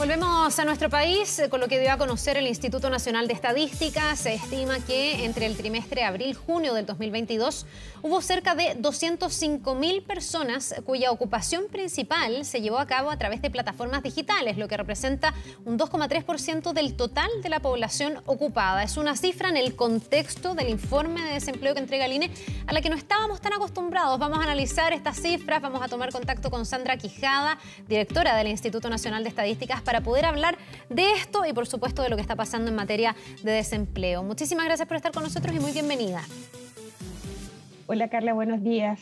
Volvemos a nuestro país con lo que dio a conocer el Instituto Nacional de Estadística. Se estima que entre el trimestre abril-junio del 2022 hubo cerca de 205.000 personas cuya ocupación principal se llevó a cabo a través de plataformas digitales, lo que representa un 2,3% del total de la población ocupada. Es una cifra en el contexto del informe de desempleo que entrega el INE a la que no estábamos tan acostumbrados. Vamos a analizar estas cifras, vamos a tomar contacto con Sandra Quijada, directora del Instituto Nacional de Estadísticas, para poder hablar de esto y por supuesto de lo que está pasando en materia de desempleo. Muchísimas gracias por estar con nosotros y muy bienvenida. Hola Carla, buenos días.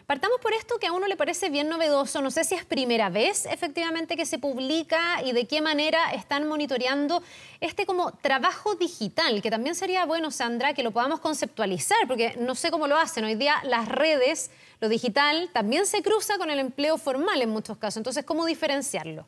Partamos por esto que a uno le parece bien novedoso. No sé si es primera vez efectivamente que se publica y de qué manera están monitoreando este como trabajo digital, que también sería bueno, Sandra, que lo podamos conceptualizar, porque no sé cómo lo hacen. Hoy día las redes, lo digital, también se cruza con el empleo formal en muchos casos. Entonces, ¿cómo diferenciarlo?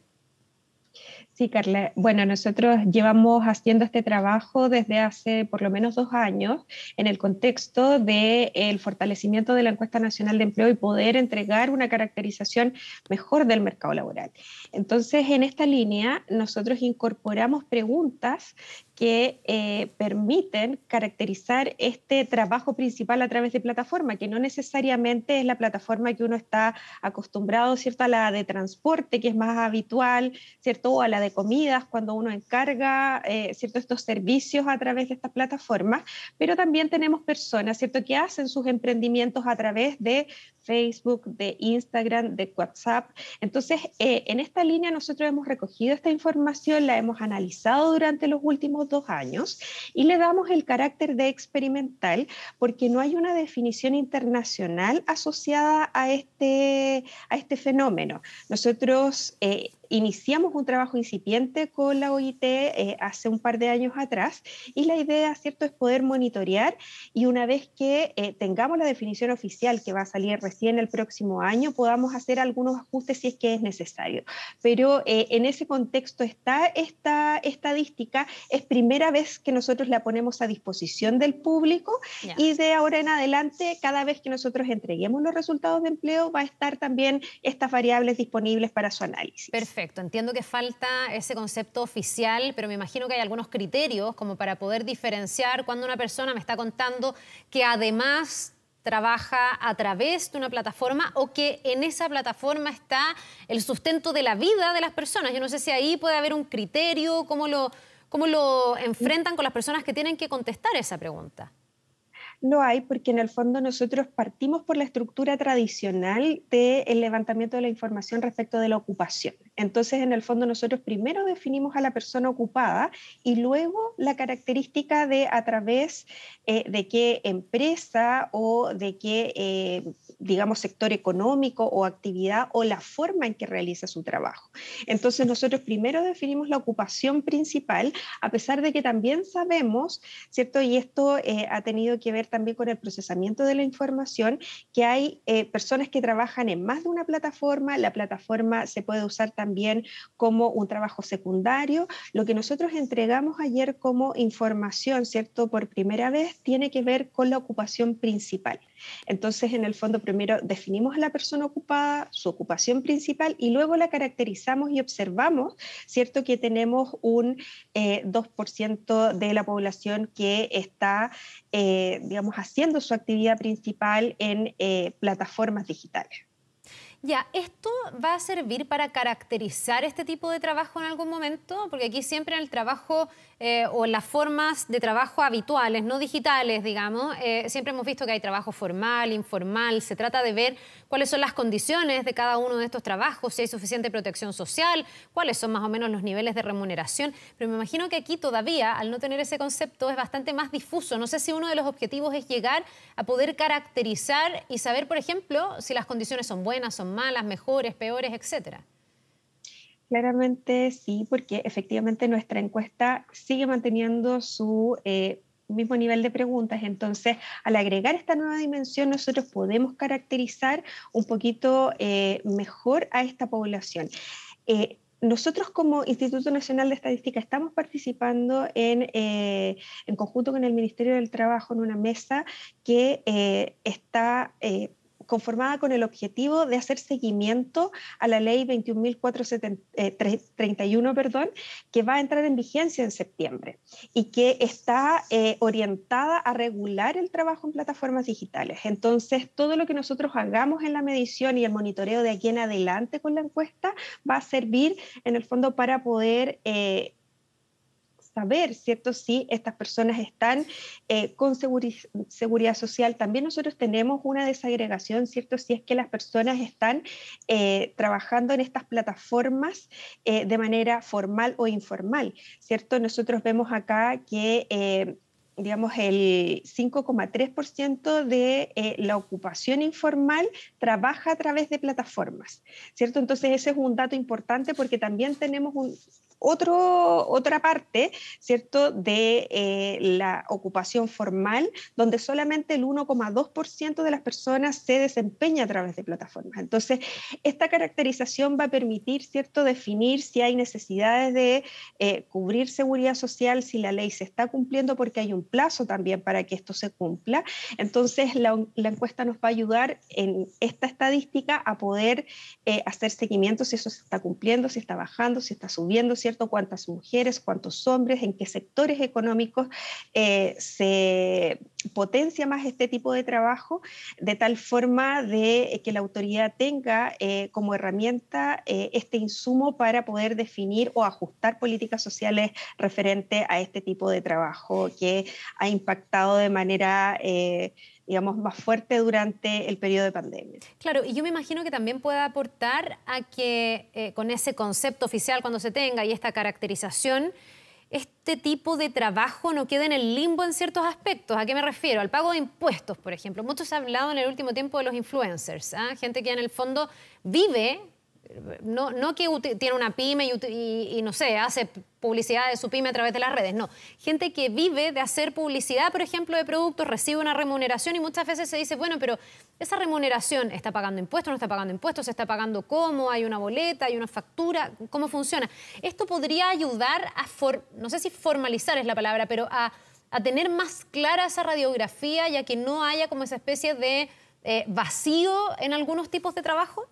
Sí, Carla. Bueno, nosotros llevamos haciendo este trabajo desde hace por lo menos 2 años en el contexto del fortalecimiento de la encuesta nacional de empleo y poder entregar una caracterización mejor del mercado laboral. Entonces, en esta línea, nosotros incorporamos preguntas que permiten caracterizar este trabajo principal a través de plataforma, que no necesariamente es la plataforma que uno está acostumbrado, ¿cierto? A la de transporte, que es más habitual, ¿cierto? O a la de comidas, cuando uno encarga, ¿cierto? Estos servicios a través de estas plataformas, pero también tenemos personas, ¿cierto? Que hacen sus emprendimientos a través de Facebook, de Instagram, de WhatsApp. Entonces, en esta línea nosotros hemos recogido esta información, la hemos analizado durante los últimos 2 años y le damos el carácter de experimental porque no hay una definición internacional asociada a este fenómeno. Nosotros iniciamos un trabajo incipiente con la OIT hace un par de años atrás y la idea, ¿cierto?, es poder monitorear y una vez que tengamos la definición oficial que va a salir recién el próximo año, podamos hacer algunos ajustes si es que es necesario. Pero en ese contexto está esta estadística, es primera vez que nosotros la ponemos a disposición del público y de ahora en adelante, cada vez que nosotros entreguemos los resultados de empleo, va a estar también estas variables disponibles para su análisis. Perfecto, entiendo que falta ese concepto oficial, pero me imagino que hay algunos criterios como para poder diferenciar cuando una persona me está contando que además trabaja a través de una plataforma o que en esa plataforma está el sustento de la vida de las personas. Yo no sé si ahí puede haber un criterio, cómo lo enfrentan con las personas que tienen que contestar esa pregunta. Lo hay porque en el fondo nosotros partimos por la estructura tradicional del levantamiento de la información respecto de la ocupación. Entonces, en el fondo nosotros primero definimos a la persona ocupada y luego la característica de a través de qué empresa o de qué, digamos, sector económico o actividad o la forma en que realiza su trabajo. Entonces, nosotros primero definimos la ocupación principal, a pesar de que también sabemos, ¿cierto? Y esto ha tenido que ver también con el procesamiento de la información, que hay personas que trabajan en más de una plataforma, la plataforma se puede usar también como un trabajo secundario. Lo que nosotros entregamos ayer como información, ¿cierto? Por primera vez tiene que ver con la ocupación principal. Entonces, en el fondo, primero definimos a la persona ocupada, su ocupación principal, y luego la caracterizamos y observamos, ¿cierto?, que tenemos un 2% de la población que está, digamos, haciendo su actividad principal en plataformas digitales. Ya, ¿esto va a servir para caracterizar este tipo de trabajo en algún momento? Porque aquí siempre en el trabajo o en las formas de trabajo habituales, no digitales, digamos, siempre hemos visto que hay trabajo formal, informal. Se trata de ver cuáles son las condiciones de cada uno de estos trabajos, si hay suficiente protección social, cuáles son más o menos los niveles de remuneración. Pero me imagino que aquí todavía, al no tener ese concepto, es bastante más difuso. No sé si uno de los objetivos es llegar a poder caracterizar y saber, por ejemplo, si las condiciones son buenas, son malas, mejores, peores, etcétera. Claramente sí, porque efectivamente nuestra encuesta sigue manteniendo su mismo nivel de preguntas. Entonces, al agregar esta nueva dimensión, nosotros podemos caracterizar un poquito mejor a esta población. Nosotros como Instituto Nacional de Estadística estamos participando en conjunto con el Ministerio del Trabajo en una mesa que está conformada con el objetivo de hacer seguimiento a la ley 21.431, que va a entrar en vigencia en septiembre y que está orientada a regular el trabajo en plataformas digitales. Entonces, todo lo que nosotros hagamos en la medición y el monitoreo de aquí en adelante con la encuesta va a servir en el fondo para poder saber, ¿cierto?, si estas personas están con seguridad social. También nosotros tenemos una desagregación, ¿cierto?, si es que las personas están trabajando en estas plataformas de manera formal o informal, ¿cierto? Nosotros vemos acá que digamos, el 5,3% de la ocupación informal trabaja a través de plataformas, ¿cierto? Entonces ese es un dato importante porque también tenemos otra parte, ¿cierto?, de la ocupación formal, donde solamente el 1,2% de las personas se desempeña a través de plataformas. Entonces, esta caracterización va a permitir, ¿cierto?, definir si hay necesidades de cubrir seguridad social, si la ley se está cumpliendo, porque hay un plazo también para que esto se cumpla. Entonces, la encuesta nos va a ayudar en esta estadística a poder hacer seguimiento si eso se está cumpliendo, si está bajando, si está subiendo, ¿cierto? Cuántas mujeres, cuántos hombres, en qué sectores económicos se potencia más este tipo de trabajo, de tal forma de que la autoridad tenga como herramienta este insumo para poder definir o ajustar políticas sociales referente a este tipo de trabajo que ha impactado de manera digamos, más fuerte durante el periodo de pandemia. Claro, y yo me imagino que también pueda aportar a que con ese concepto oficial cuando se tenga y esta caracterización, este tipo de trabajo no quede en el limbo en ciertos aspectos. ¿A qué me refiero? Al pago de impuestos, por ejemplo. Mucho se ha hablado en el último tiempo de los influencers, ¿eh? Gente que en el fondo vive, no que tiene una pyme y no sé, hace publicidad de su pyme a través de las redes, no. Gente que vive de hacer publicidad, por ejemplo, de productos, recibe una remuneración y muchas veces se dice, bueno, pero esa remuneración está pagando impuestos, no está pagando impuestos, se está pagando cómo, hay una boleta, hay una factura, ¿cómo funciona? Esto podría ayudar a, no sé si formalizar es la palabra, pero a tener más clara esa radiografía, ya que no haya como esa especie de vacío en algunos tipos de trabajo.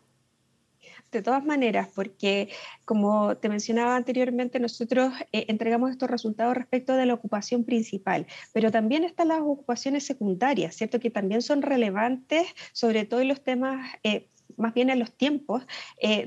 De todas maneras, porque como te mencionaba anteriormente, nosotros entregamos estos resultados respecto de la ocupación principal, pero también están las ocupaciones secundarias, ¿cierto? Que también son relevantes, sobre todo en los temas más bien en los tiempos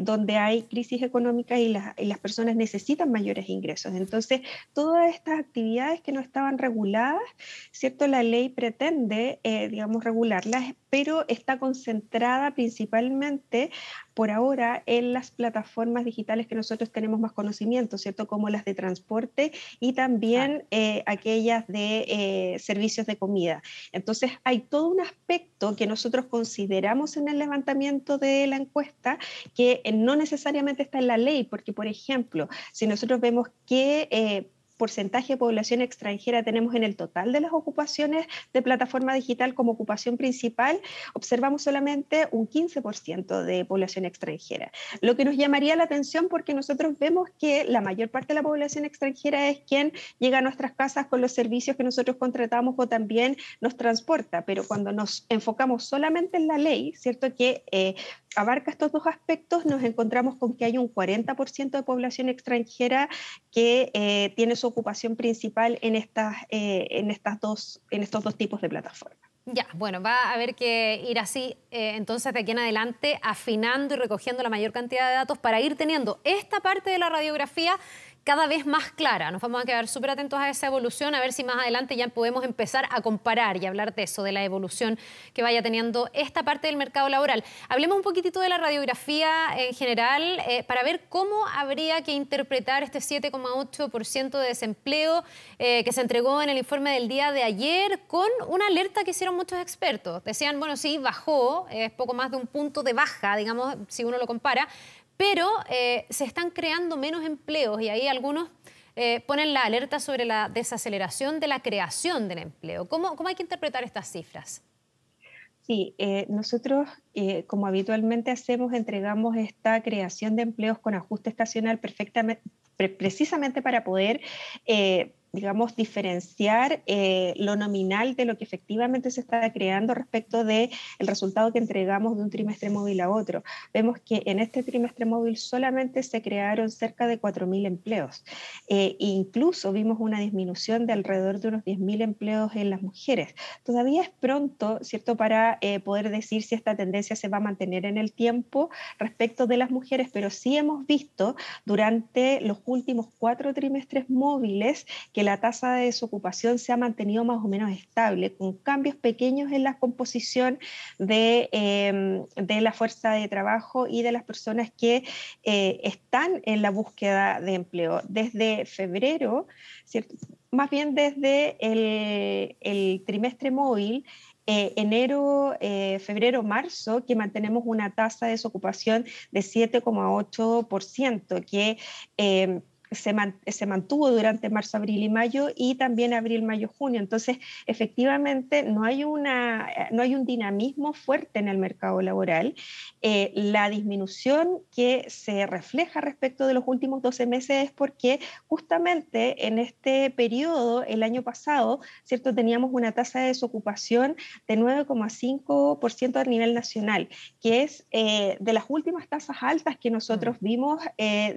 donde hay crisis económica y las personas necesitan mayores ingresos. Entonces, todas estas actividades que no estaban reguladas, ¿cierto? La ley pretende, digamos, regularlas, pero está concentrada principalmente por ahora en las plataformas digitales que nosotros tenemos más conocimiento, ¿cierto? Como las de transporte y también aquellas de servicios de comida. Entonces, hay todo un aspecto que nosotros consideramos en el levantamiento de la encuesta que no necesariamente está en la ley, porque, por ejemplo, si nosotros vemos que porcentaje de población extranjera tenemos en el total de las ocupaciones de plataforma digital como ocupación principal, observamos solamente un 15% de población extranjera. Lo que nos llamaría la atención porque nosotros vemos que la mayor parte de la población extranjera es quien llega a nuestras casas con los servicios que nosotros contratamos o también nos transporta, pero cuando nos enfocamos solamente en la ley, ¿cierto? Que abarca estos dos aspectos, nos encontramos con que hay un 40% de población extranjera que tiene su ocupación principal en estos dos tipos de plataformas. Ya, bueno, va a haber que ir así, entonces de aquí en adelante, afinando y recogiendo la mayor cantidad de datos para ir teniendo esta parte de la radiografía cada vez más clara. Nos vamos a quedar súper atentos a esa evolución, a ver si más adelante ya podemos empezar a comparar y hablar de eso, de la evolución que vaya teniendo esta parte del mercado laboral. Hablemos un poquitito de la radiografía en general para ver cómo habría que interpretar este 7,8% de desempleo que se entregó en el informe del día de ayer con una alerta que hicieron muchos expertos. Decían, bueno, sí, bajó, es poco más de un punto de baja, digamos, si uno lo compara, pero se están creando menos empleos y ahí algunos ponen la alerta sobre la desaceleración de la creación del empleo. ¿Cómo hay que interpretar estas cifras? Sí, nosotros, como habitualmente hacemos, entregamos esta creación de empleos con ajuste estacional precisamente para poder digamos, diferenciar lo nominal de lo que efectivamente se está creando respecto del resultado que entregamos de un trimestre móvil a otro. Vemos que en este trimestre móvil solamente se crearon cerca de 4.000 empleos. Incluso vimos una disminución de alrededor de unos 10.000 empleos en las mujeres. Todavía es pronto, ¿cierto?, para poder decir si esta tendencia se va a mantener en el tiempo respecto de las mujeres, pero sí hemos visto durante los últimos 4 trimestres móviles que la tasa de desocupación se ha mantenido más o menos estable, con cambios pequeños en la composición de la fuerza de trabajo y de las personas que están en la búsqueda de empleo. Desde febrero, ¿cierto? Más bien desde el trimestre móvil, enero, febrero, marzo, que mantenemos una tasa de desocupación de 7,8%, que se mantuvo durante marzo, abril y mayo, y también abril, mayo, junio. Entonces, efectivamente, no hay un dinamismo fuerte en el mercado laboral. La disminución que se refleja respecto de los últimos 12 meses es porque justamente en este periodo, el año pasado, ¿cierto?, teníamos una tasa de desocupación de 9,5% a nivel nacional, que es de las últimas tasas altas que nosotros vimos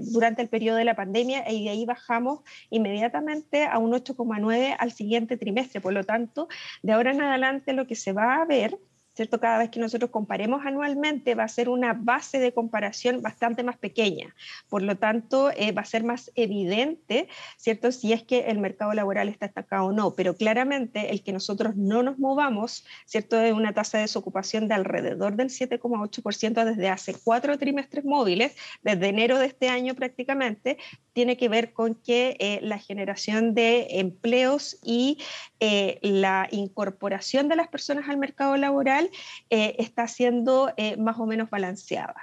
durante el periodo de la pandemia, y de ahí bajamos inmediatamente a un 8,9 al siguiente trimestre. Por lo tanto, de ahora en adelante lo que se va a ver, ¿cierto?, cada vez que nosotros comparemos anualmente, va a ser una base de comparación bastante más pequeña. Por lo tanto, va a ser más evidente, ¿cierto?, si es que el mercado laboral está estancado o no. Pero claramente el que nosotros no nos movamos, ¿cierto?, de una tasa de desocupación de alrededor del 7,8% desde hace 4 trimestres móviles, desde enero de este año prácticamente, tiene que ver con que la generación de empleos y la incorporación de las personas al mercado laboral está siendo más o menos balanceada.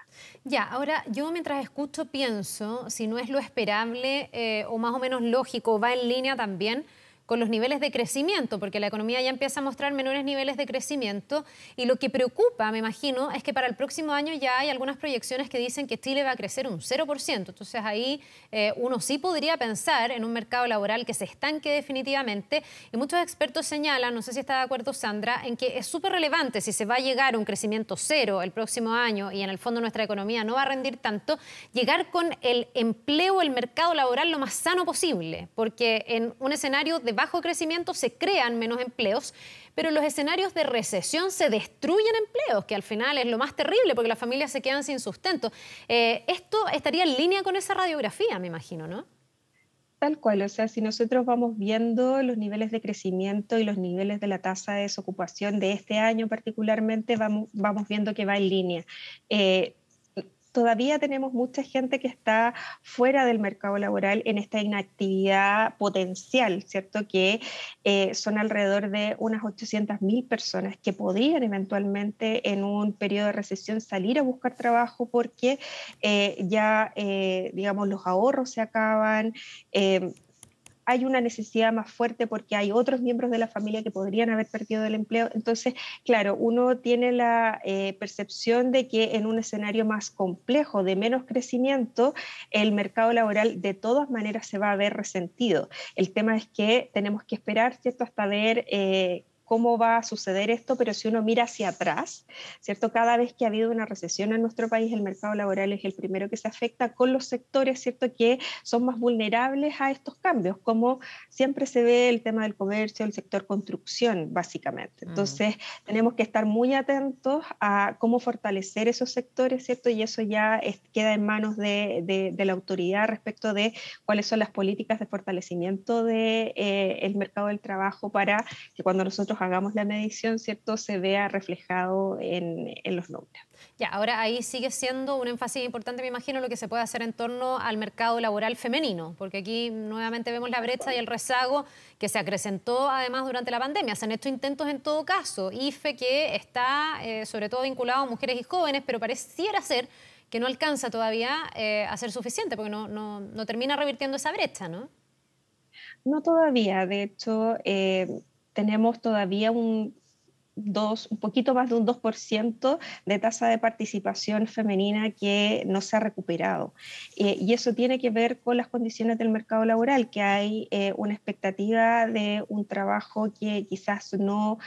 Ya, ahora yo mientras escucho pienso si no es lo esperable o más o menos lógico, va en línea también con los niveles de crecimiento, porque la economía ya empieza a mostrar menores niveles de crecimiento y lo que preocupa, me imagino, es que para el próximo año ya hay algunas proyecciones que dicen que Chile va a crecer un 0%. Entonces ahí uno sí podría pensar en un mercado laboral que se estanque definitivamente y muchos expertos señalan, no sé si está de acuerdo Sandra, en que es súper relevante si se va a llegar a un crecimiento cero el próximo año y en el fondo nuestra economía no va a rendir tanto, llegar con el empleo, el mercado laboral lo más sano posible, porque en un escenario de bajo crecimiento se crean menos empleos, pero en los escenarios de recesión se destruyen empleos, que al final es lo más terrible porque las familias se quedan sin sustento. Esto estaría en línea con esa radiografía, me imagino, ¿no? Tal cual, o sea, si nosotros vamos viendo los niveles de crecimiento y los niveles de la tasa de desocupación de este año particularmente, vamos viendo que va en línea. Eh, Todavía tenemos mucha gente que está fuera del mercado laboral en esta inactividad potencial, ¿cierto? Que son alrededor de unas 800.000 personas que podrían eventualmente en un periodo de recesión salir a buscar trabajo porque digamos, los ahorros se acaban. Hay una necesidad más fuerte porque hay otros miembros de la familia que podrían haber perdido el empleo. Entonces, claro, uno tiene la percepción de que en un escenario más complejo, de menos crecimiento, el mercado laboral de todas maneras se va a ver resentido. El tema es que tenemos que esperar, ¿cierto?, hasta ver cómo va a suceder esto, pero si uno mira hacia atrás, ¿cierto? Cada vez que ha habido una recesión en nuestro país, el mercado laboral es el primero que se afecta con los sectores, ¿cierto?, que son más vulnerables a estos cambios, como siempre se ve el tema del comercio, el sector construcción, básicamente. Entonces, tenemos que estar muy atentos a cómo fortalecer esos sectores, ¿cierto? Y eso ya queda en manos de la autoridad respecto de cuáles son las políticas de fortalecimiento del mercado del trabajo para que cuando nosotros hagamos la medición, ¿cierto?, se vea reflejado en los números. Ya, ahora ahí sigue siendo un énfasis importante, me imagino, lo que se puede hacer en torno al mercado laboral femenino, porque aquí nuevamente vemos la brecha y el rezago que se acrecentó además durante la pandemia. Se han hecho intentos en todo caso, IFE que está sobre todo vinculado a mujeres y jóvenes, pero pareciera ser que no alcanza todavía a ser suficiente, porque no termina revirtiendo esa brecha, ¿no? No todavía, de hecho, tenemos todavía un poquito más de un 2% de tasa de participación femenina que no se ha recuperado. Y eso tiene que ver con las condiciones del mercado laboral, que hay una expectativa de un trabajo que quizás no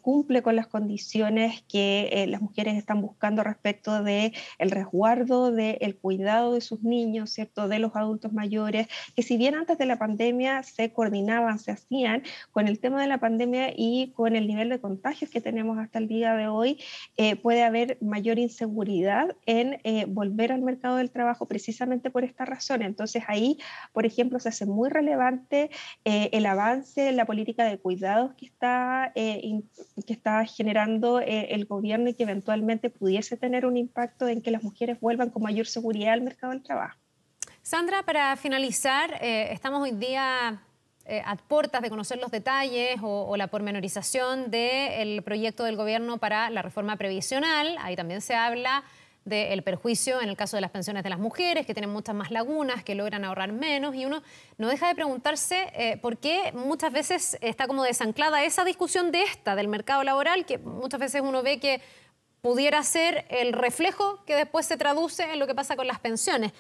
cumple con las condiciones que las mujeres están buscando respecto del resguardo, del cuidado de sus niños, ¿cierto? De los adultos mayores, que si bien antes de la pandemia se coordinaban, se hacían, con el tema de la pandemia y con el nivel de contagios que tenemos hasta el día de hoy, puede haber mayor inseguridad en volver al mercado del trabajo precisamente por esta razón. Entonces ahí, por ejemplo, se hace muy relevante el avance en la política de cuidados que está generando el gobierno y que eventualmente pudiese tener un impacto en que las mujeres vuelvan con mayor seguridad al mercado del trabajo. Sandra, para finalizar, estamos hoy día a puertas de conocer los detalles o la pormenorización del proyecto del gobierno para la reforma previsional. Ahí también se habla del perjuicio en el caso de las pensiones de las mujeres, que tienen muchas más lagunas, que logran ahorrar menos, y uno no deja de preguntarse por qué muchas veces está como desanclada esa discusión del mercado laboral, que muchas veces uno ve que pudiera ser el reflejo que después se traduce en lo que pasa con las pensiones.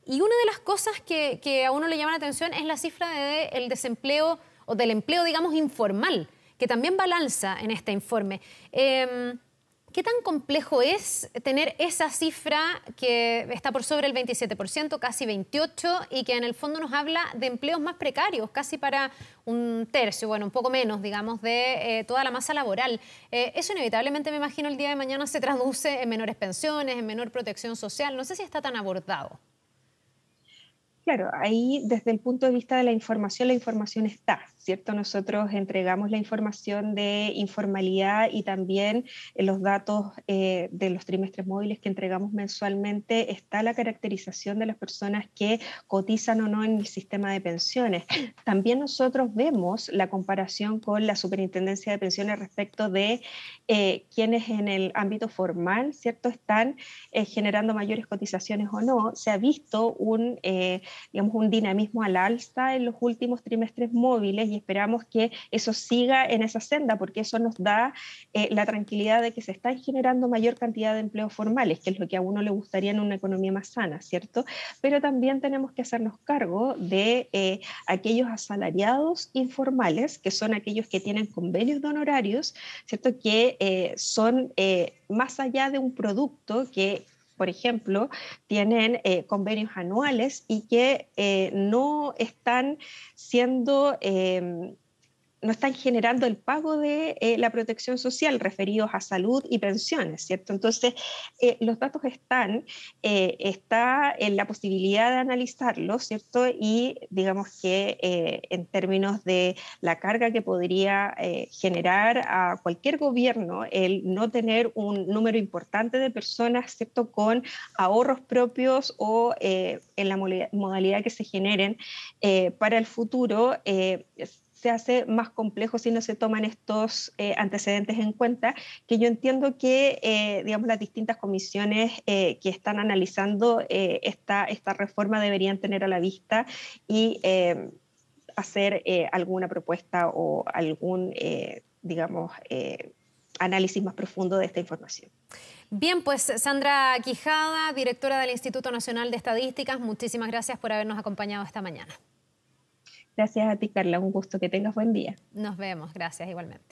Y una de las cosas que a uno le llama la atención es la cifra del desempleo o del empleo, digamos, informal, que también balanza en este informe. ¿Qué tan complejo es tener esa cifra que está por sobre el 27%, casi 28%, y que en el fondo nos habla de empleos más precarios, casi para un tercio, bueno, un poco menos, digamos, de toda la masa laboral? Eso inevitablemente, me imagino, el día de mañana se traduce en menores pensiones, en menor protección social. No sé si está tan abordado. Claro, ahí desde el punto de vista de la información está, ¿cierto? Nosotros entregamos la información de informalidad y también en los datos de los trimestres móviles que entregamos mensualmente está la caracterización de las personas que cotizan o no en el sistema de pensiones. También nosotros vemos la comparación con la Superintendencia de Pensiones respecto de quienes en el ámbito formal, ¿cierto?, están generando mayores cotizaciones o no. Se ha visto digamos, un dinamismo al alza en los últimos trimestres móviles y esperamos que eso siga en esa senda, porque eso nos da la tranquilidad de que se están generando mayor cantidad de empleos formales, que es lo que a uno le gustaría en una economía más sana, ¿cierto? Pero también tenemos que hacernos cargo de aquellos asalariados informales, que son aquellos que tienen convenios de honorarios, ¿cierto? Que son más allá de un producto que, por ejemplo, tienen convenios anuales y que no están siendo no están generando el pago de la protección social referidos a salud y pensiones, ¿cierto? Entonces, los datos está en la posibilidad de analizarlos, ¿cierto? Y digamos que en términos de la carga que podría generar a cualquier gobierno el no tener un número importante de personas, ¿cierto?, con ahorros propios o en la modalidad que se generen para el futuro, se hace más complejo si no se toman estos antecedentes en cuenta, que yo entiendo que digamos, las distintas comisiones que están analizando esta reforma deberían tener a la vista y hacer alguna propuesta o algún, digamos, análisis más profundo de esta información. Bien, pues Sandra Quijada, directora del Instituto Nacional de Estadísticas, muchísimas gracias por habernos acompañado esta mañana. Gracias a ti, Carla. Un gusto. Que tengas buen día. Nos vemos. Gracias igualmente.